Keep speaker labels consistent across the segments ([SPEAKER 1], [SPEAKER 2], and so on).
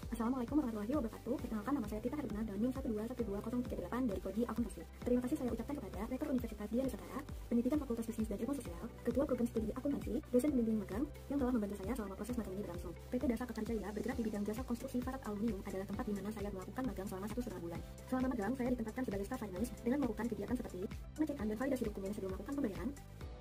[SPEAKER 1] Assalamualaikum warahmatullahi wabarakatuh. Perkenalkan, nama saya Tita Herlina dan NIM 1212038 dari Prodi Akuntansi. Terima kasih saya ucapkan kepada Rektor Universitas Dian Nusantara, Pendidikan Fakultas Bisnis dan Ilmu Sosial, Ketua Program Studi Akuntansi, dosen pembimbing magang yang telah membantu saya selama proses magang ini berlangsung. PT Dasa Kekarjaya bergerak di bidang jasa konstruksi farat aluminium adalah tempat di mana saya melakukan magang selama 1,5 bulan. Selama magang, saya ditempatkan sebagai staff finance dengan melakukan kegiatan seperti pengecekan dan validasi dokumen sebelum melakukan pembayaran,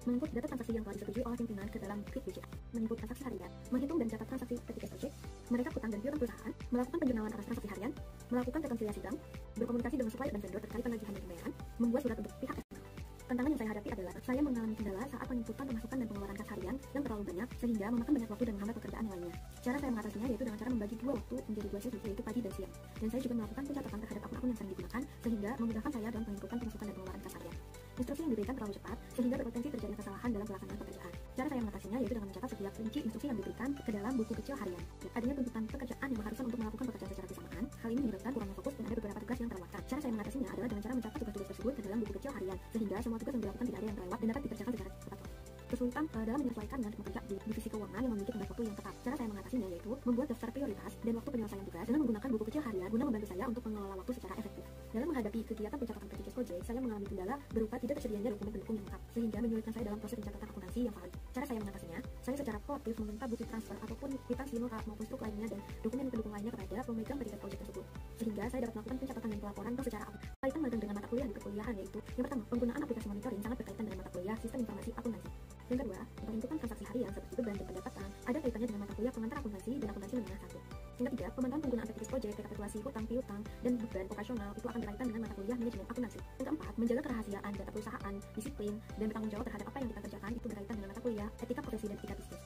[SPEAKER 1] menginput data transaksi yang telah disetujui oleh pimpinan ke dalam Quick BCA, menginput transaksi harian, menghitung dan catat transaksi ketika project, merekap utang dan piutang perusahaan, melakukan penjurnalan atas transaksi harian, melakukan rekonsiliasi bank, berkomunikasi dengan supplier dan vendor terkait penagihan dan pembayaran, membuat surat untuk pihak eksternal. Tantangan yang saya hadapi adalah saya mengalami kendala saat penginputan pemasukan dan pengeluaran kas harian yang terlalu banyak sehingga memakan banyak waktu dan menghambat pekerjaan yang lainnya. Cara saya mengatasinya yaitu dengan cara membagi dua waktu menjadi dua sesi, yaitu pagi dan siang. Dan saya juga melakukan pencatatan terhadap akun-akun yang sering digunakan sehingga memudahkan saya dalam penginputan pemasukan dan pengeluaran kas harian. Instruksi yang diberikan terlalu cepat sehingga berpotensi terjadi kesalahan dalam pelaksanaan pekerjaan. Cara saya mengatasinya yaitu dengan mencatat setiap rinci instruksi yang diberikan ke dalam buku kecil harian. Adanya tuntutan pekerjaan yang mengharuskan untuk melakukan pekerjaan secara bersamaan, hal ini menyebabkan kurangnya fokus dan ada beberapa tugas yang terlewatkan. Cara saya mengatasinya adalah dengan cara mencatat tugas-tugas tersebut ke dalam buku kecil harian sehingga semua tugas yang dilakukan tidak ada yang terlewat dan dapat dikerjakan secara tepat. Kesulitan dalam menyesuaikan dengan pekerja di divisi keuangan yang memiliki tenggat waktu yang tepat. Cara saya mengatasinya yaitu membuat daftar prioritas dan waktu penyelesaian tugas dengan menggunakan buku kecil harian guna membantu saya untuk mengelola waktu secara efektif. Dalam menghadapi kegiatan pencatatan PTCS Project, saya mengalami kendala berupa tidak tersedianya dokumen pendukung yang lengkap sehingga menyulitkan saya dalam proses pencatatan akuntansi yang valid. Cara saya mengatasinya, saya secara proaktif meminta bukti transfer ataupun kwitansi nota maupun struk lainnya dan dokumen pendukung lainnya kepada pemegang PTCS Project tersebut, sehingga saya dapat melakukan pencatatan dan pelaporan secara akurat. Kaitan magang dengan mata kuliah di perkuliahan yaitu yang pertama, penggunaan aplikasi monitoring sangat berkaitan dengan mata kuliah sistem informasi akuntansi. Yang kedua, penghitungan transaksi harian seperti beban dan pendapatan ada kaitannya dengan mata kuliah pengantar akuntansi dan akuntansi menengah 1. Yang ketiga, pemantauan penggunaan PTCS Project, rekapitulasi hutang piutang dan beban operasional itu akan berkaitan dengan mata kuliah manajemen akuntansi. Yang keempat, menjaga kerahasiaan data perusahaan, disiplin dan bertanggung jawab terhadap apa yang kita kerjakan itu berkaitan dengan mata kuliah etika profesi dan etika bisnis.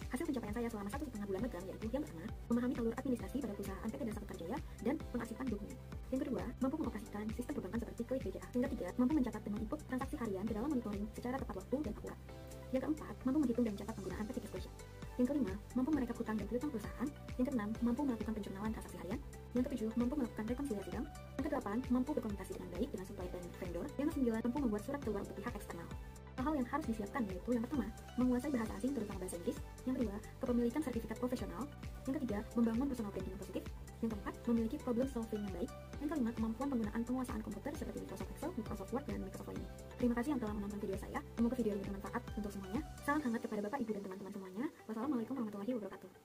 [SPEAKER 1] Hasil pencapaian saya selama 1,5 bulan magang yaitu yang pertama, memahami alur administrasi pada perusahaan PT Dasa Kekarjaya dan pengarsipan dokumen. Yang kedua, mampu mengoperasikan sistem perbankan seperti Quick BCA. Yang ketiga, mampu mencatat dan menginput transaksi harian ke dalam monitoring secara tepat waktu dan akurat. Yang keempat, mampu menghitung dan mencatat penggunaan PTCS Project. Yang kelima, mampu merekap hutang dan piutang perusahaan. Yang keenam, mampu melakukan penjurnalan transaksi harian. Yang ketujuh, mampu melakukan rekonsiliasi bank. Yang kedelapan, mampu berkomunikasi dengan baik dengan supplier dan vendor. Yang kesembilan, mampu membuat surat keluar untuk pihak eksternal. Hal-hal yang harus disiapkan yaitu yang pertama, menguasai bahasa asing terutama bahasa Inggris. Yang kedua, kepemilikan sertifikat profesional. Yang ketiga, membangun personal branding yang positif. Yang keempat, memiliki problem solving yang baik. Yang kelima, kemampuan penggunaan penguasaan komputer seperti Microsoft Excel, Microsoft Word, dan Microsoft lainnya. Terima kasih yang telah menonton video saya. Semoga video ini bermanfaat untuk semuanya. Salam hangat kepada Bapak, Ibu, dan teman-teman semuanya. Wassalamualaikum warahmatullahi wabarakatuh.